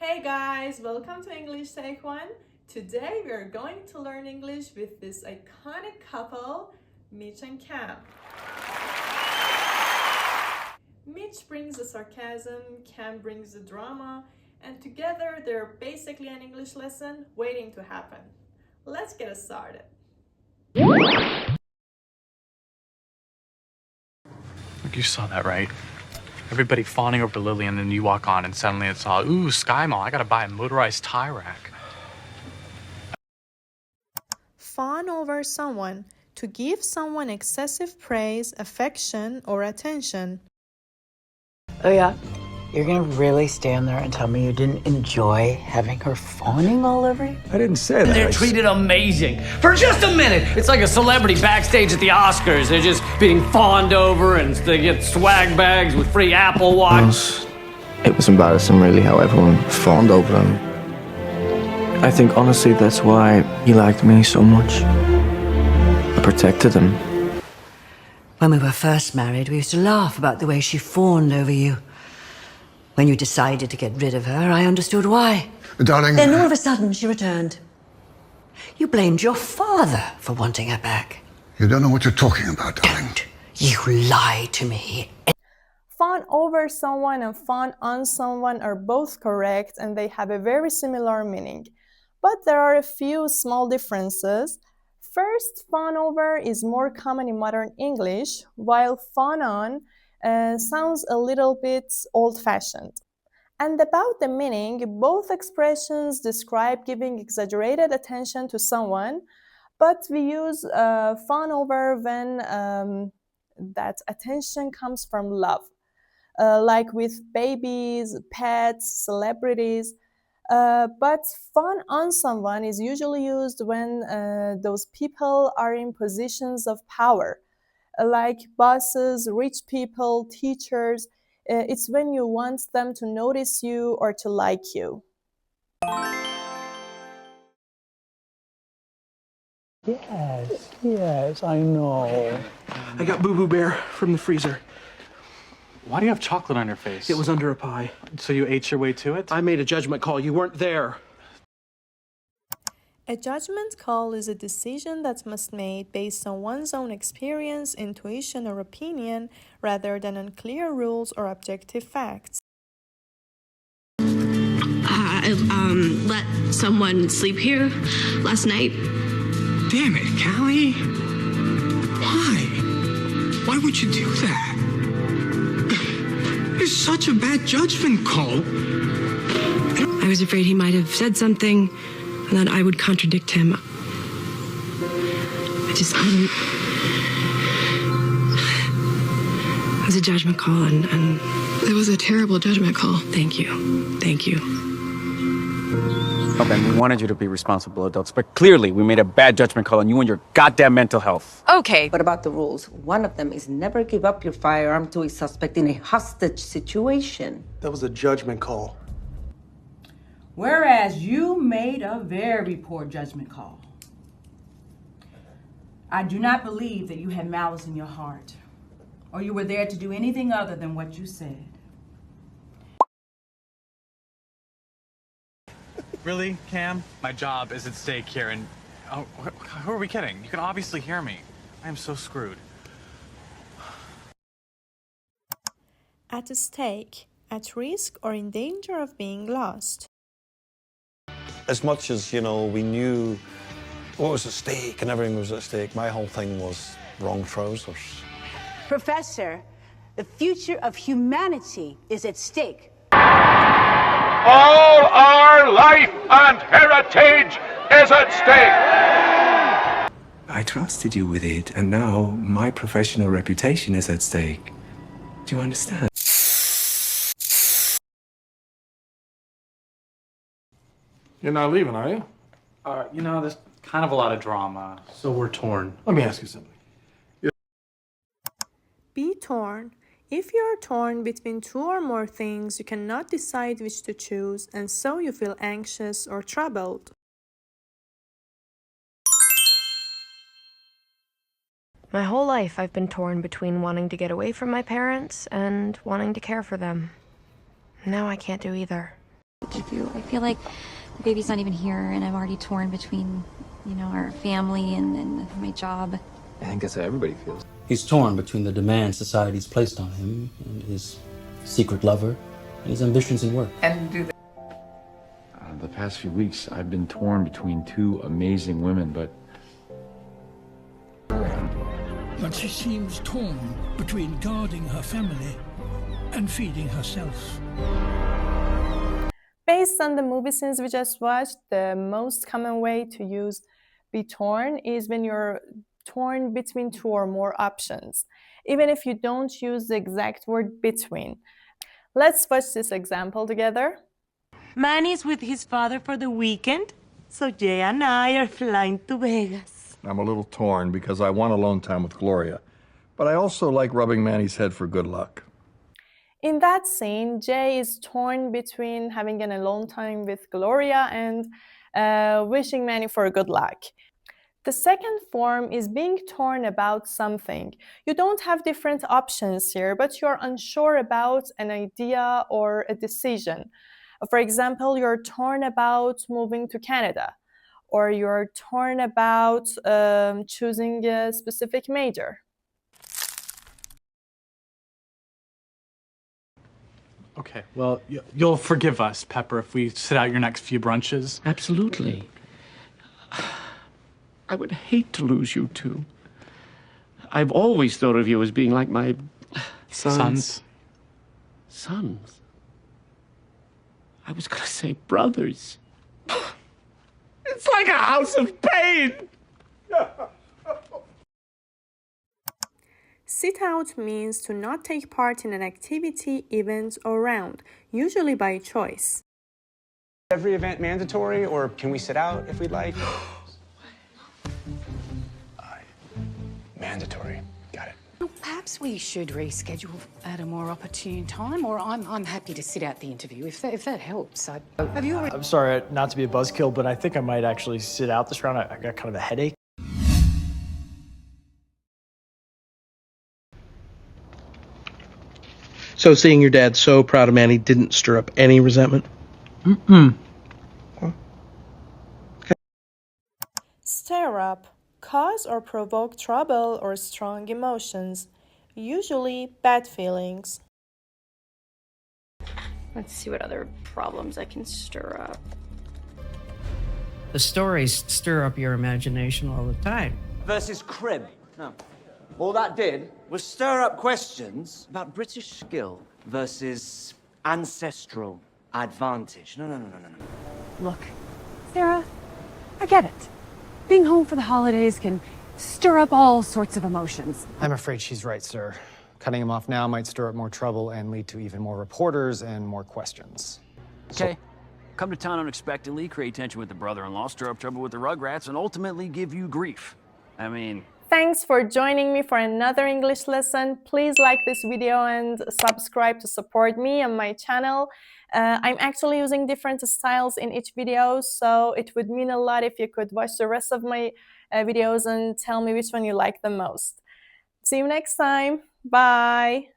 Hey guys, welcome to English Take One. Today we are going to learn English with this iconic couple, Mitch and Cam. Mitch brings the sarcasm, Cam brings the drama, and together they're basically an English lesson waiting to happen. Let's get started. Look, you saw that, right? Everybody fawning over Lily, and then you walk on, and suddenly it's all, ooh, Sky Mall, I gotta buy a motorized tie rack. Fawn over someone, to give someone excessive praise, affection, or attention. Oh yeah? You're gonna really stand there and tell me you didn't enjoy having her fawning all over you? I didn't say that. They're treated amazing. For just a minute, it's like a celebrity backstage at the Oscars. They're just being fawned over and they get swag bags with free Apple Watch. It was embarrassing, really, how everyone fawned over him. I think, honestly, that's why he liked me so much. I protected him. When we were first married, we used to laugh about the way she fawned over you. When you decided to get rid of her, I understood why. Darling. Then all of a sudden, she returned. You blamed your father for wanting her back. You don't know what you're talking about, darling. Don't you lie to me. Fawn over someone and fawn on someone are both correct and they have a very similar meaning. But there are a few small differences. First, fawn over is more common in modern English, while fawn on sounds a little bit old-fashioned. And about the meaning, both expressions describe giving exaggerated attention to someone, but we use fawn over when that attention comes from love, like with babies, pets, celebrities. But fawn on someone is usually used when those people are in positions of power, like bosses, rich people, teachers. It's when you want them to notice you or to like you. Yes, I know. I got Boo Boo Bear from the freezer. Why do you have chocolate on your face? It was under a pie. So you ate your way to it? I made a judgment call. You weren't there. A judgment call is a decision that must be made based on one's own experience, intuition, or opinion, rather than on clear rules or objective facts. I let someone sleep here last night. Damn it, Callie. Why? Why would you do that? It's such a bad judgment call. I was afraid he might have said something and that I would contradict him. It was a judgment call, and it was a terrible judgment call. Thank you. Thank you. Oh, Ben, we wanted you to be responsible adults, but clearly we made a bad judgment call on you and your goddamn mental health. Okay. What about the rules? One of them is never give up your firearm to a suspect in a hostage situation. That was a judgment call. Whereas you made a very poor judgment call. I do not believe that you had malice in your heart, or you were there to do anything other than what you said. Really, Cam? My job is at stake here, and who are we kidding? You can obviously hear me. I am so screwed. At stake, at risk or in danger of being lost. As much as, we knew what was at stake and everything was at stake, my whole thing was wrong trousers. Professor, the future of humanity is at stake. All our life and heritage is at stake. I trusted you with it, and now my professional reputation is at stake. Do you understand? You're not leaving, are you? There's kind of a lot of drama. So we're torn. Let me ask you something. Be torn. If you are torn between two or more things, you cannot decide which to choose, and so you feel anxious or troubled. My whole life I've been torn between wanting to get away from my parents and wanting to care for them. Now I can't do either. With you. I feel like the baby's not even here, and I'm already torn between, our family and my job. I think that's how everybody feels. He's torn between the demands society's placed on him and his secret lover and his ambitions in work. And do the past few weeks, I've been torn between two amazing women, but she seems torn between guarding her family and feeding herself. Based on the movie scenes we just watched, the most common way to use be torn is when you're torn between two or more options, even if you don't use the exact word between. Let's watch this example together. Manny's with his father for the weekend, so Jay and I are flying to Vegas. I'm a little torn because I want alone time with Gloria, but I also like rubbing Manny's head for good luck. In that scene, Jay is torn between having an alone time with Gloria and wishing Manny for good luck. The second form is being torn about something. You don't have different options here, but you're unsure about an idea or a decision. For example, you're torn about moving to Canada, or you're torn about choosing a specific major. Okay, well, you'll forgive us, Pepper, if we sit out your next few brunches. Absolutely. I would hate to lose you two. I've always thought of you as being like my Sons. Sons? I was gonna say brothers. It's like a house of pain! Sit out means to not take part in an activity, event, or round, usually by choice. Every event mandatory, or can we sit out if we'd like? Mandatory. Got it. Well, perhaps we should reschedule at a more opportune time, or I'm happy to sit out the interview if that helps. Have you already... I'm sorry, not to be a buzzkill, but I think I might actually sit out this round. I got kind of a headache. So seeing your dad so proud of Manny didn't stir up any resentment? Stir up, cause or provoke trouble or strong emotions, usually bad feelings. Let's see what other problems I can stir up. The stories stir up your imagination all the time. Versus crib. No. All that did was stir up questions about British skill versus ancestral advantage. No. Look, Sarah, I get it. Being home for the holidays can stir up all sorts of emotions. I'm afraid she's right, sir. Cutting him off now might stir up more trouble and lead to even more reporters and more questions. Okay. Come to town unexpectedly, create tension with the brother-in-law, stir up trouble with the Rugrats, and ultimately give you grief. I mean... Thanks for joining me for another English lesson. Please like this video and subscribe to support me and my channel. I'm actually using different styles in each video, so it would mean a lot if you could watch the rest of my videos and tell me which one you like the most. See you next time. Bye.